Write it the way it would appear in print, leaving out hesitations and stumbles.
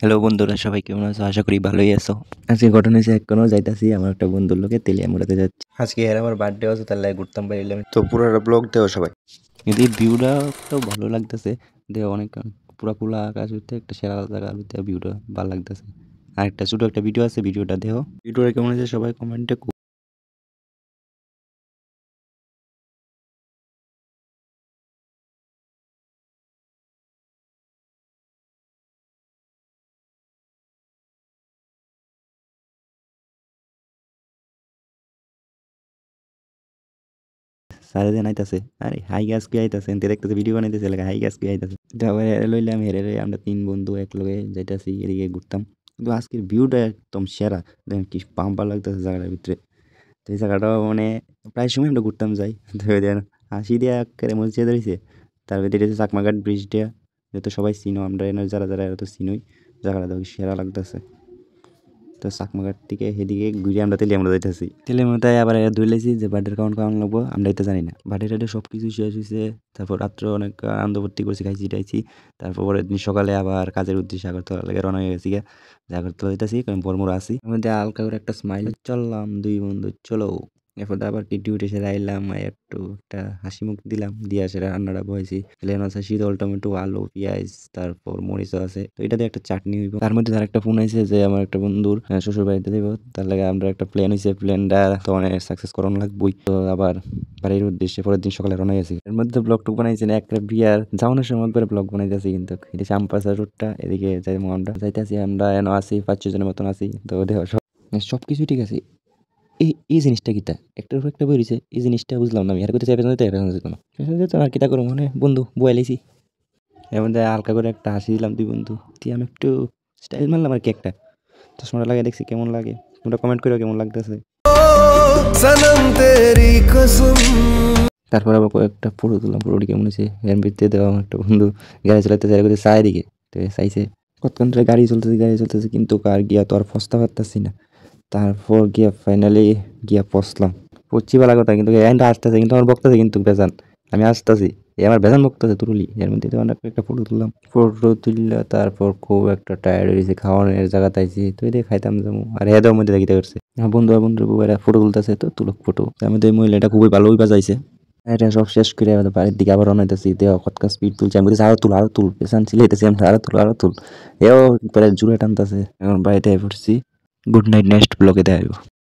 Hello বন্ধুরা, সবাই কেমন আছো? আশা করি ভালোই আছো। আজকে ঘটনা হয়েছে, এখনো যাইতাছি আমার একটা বন্ধুর লোকে তেলিয়ামুড়াতে যাচ্ছি। আজকে এর আমার বার্থডে আছে, তার লাগে ঘুরতাম পারিলাম। তো পুরোটা ব্লগ দেও সবাই। যদি ভিউটা তো ভালো লাগতেছে, দেহ অনেক পুরা খোলা আকাশ হইতে একটা সেরা জায়গার হইতে ভিউটা ভালো লাগতেছে। আর একটা ছোট একটা ভিডিও আছে, ভিডিওটা দেহ। ভিডিওটা কেমন হয়েছে সবাই কমেন্টে। সারে দিন আইতাছে, আরে হাই গাছ কি আইতাছে, এনতে দেখতেছে ভিডিও বানাইতেছে, এলাকা হাই গাছ কি আইতাছে। তারপরে লইলাম হেরে আমরা 3 বন্ধু এক লগে যাইতাছি, এদিকে ঘুরতাম। কিন্তু আজকের ভিউটা একদম সেরা, দেখেন কি পাম্পা লাগতেছে জায়গাটার ভিতরে। তো এই জায়গাটাও মানে প্রায় সময় আমরা ঘুরতাম যাই। তো দেন হাসি দিয়া একেবারে মসজিদে ধরেছে। তার ভিতরে চাকমাঘাট ব্রিজ দিয়া, যেহেতু সবাই চিনো, আমরা এনে যারা যারা এরা তো চিনোই। জায়গাটা দেখি সেরা লাগতেছে। তো চাকমাঘাট থেকে সেদিকে ঘুরে আমরা তেলিয়ামুড়া যাইতেছি। তেলিয়ামুড়াতে আবার ধুই লাইছি যে বার্থডের কাউন্ট কেমন লাগবো, আমরা এটা জানি না। বার্থডে টার্থডে সব কিছু শেষ হয়েছে। তারপর রাত্রে অনেক আনন্দ ফুর্তি করছি, খাইছি টাইছি। তারপর পরের দিন সকালে আবার কাজের উদ্দেশ্যে আগরতলা লেগে রওনা হয়ে গেছি। আগরতলা যাইতেছি, কারণ বর্মরা আছি। এর মধ্যে হালকা করে একটা স্মাইল, চললাম 2 বন্ধু চলো। এরপর আবার কি ডিউটি সেরে আইলাম, একটু একটা হাসি মুখ দিলাম, দিয়া সেটা রান্নাটা বয়েছি। প্লেন আছে শীতল টমেটো আলু পেঁয়াজ, তারপর মরিচও আছে। তো এটা দিয়ে একটা চাটনি হইব। তার মধ্যে তার একটা ফোন আইছে যে আমার একটা বন্ধুর শ্বশুর বাড়িতে যাইব, তার লাগে আমরা একটা প্ল্যান হয়েছে, প্ল্যানটা তো অনেক সাকসেস করানো লাগবেই। তো আবার বাড়ির উদ্দেশ্যে পরের দিন সকালে রওনা গেছি। এর মধ্যে ব্লগ টুক বানাইছি না, একটা বিয়ার যাওয়ানোর সময় একবার ব্লগ বানাইতেছি। কিন্তু এটা শ্যামপাশা রোডটা, এদিকে যাইবো আমরা, যাইতেছি আমরা এনে আছি 5-6 জনের মতন আছি। তো দেখ সব কিছুই ঠিক আছে। এই জিনিসটা কিতা একটার উপর একটা বই রয়েছে, এই জিনিসটা বুঝলাম না আমি। আর কোথায় পেছনে যেত না, পেছনে যেত না। আর কিতা করবো মানে বন্ধু বয়ে লাইছি। এর মধ্যে হালকা করে একটা হাসি দিলাম 2 বন্ধু দিয়ে, আমি একটু স্টাইল মারলাম আর কি একটা। চশমাটা লাগে দেখছি কেমন লাগে, তোমরা কমেন্ট করো কেমন লাগতেছে। তারপর আবার কয়েকটা ফটো তুললাম, ফটোটি কেমন হয়েছে এর ভিত্তিতে দেওয়া। আমার একটা বন্ধু গাড়ি চালাতে চাই করতে চায় দিকে, তো চাইছে কতক্ষণ ধরে গাড়ি চলতেছে কিন্তু কার গিয়া তো আর ফসতে পারতাছি না। তারপর গিয়া ফাইনালি গিয়া পৌঁছলাম। পড়ছি ভালো কথা, কিন্তু এন্ড আসতেছে, কিন্তু আমার বক্তাছে কিন্তু বেজান। আমি আসতেছি, আমার বেজান বক্তাছে তুরুলি। এর মধ্যে তো অনেক একটা ফটো তুললাম, ফটো তুললা। তারপর খুব একটা টায়ার্ড হয়েছে, খাওয়ানোর জায়গা তাইছি। তো এদিকে খাইতাম যাবো, আর এদের মধ্যে দেখিতে পারছে আমার বন্ধু আর বন্ধুর বউয়েরা ফটো তুলতেছে, তো তুলক ফটো। তার মধ্যে মহিলাটা খুবই ভালোই বাজাইছে। এটা সব শেষ করে আমাদের বাড়ির দিকে আবার রওনা হইতেছি। দেহ কতক্ষণ স্পিড তুলছে, আমি বলতেছি আরো তুল পেছান ছিলাইতেছি, আমি আরো তুল। এও পরে জুড়ে টানতেছে। এখন বাড়িতে পড়ছি। গুড নাইট, নেক্সট ব্লগে দেখা হইব।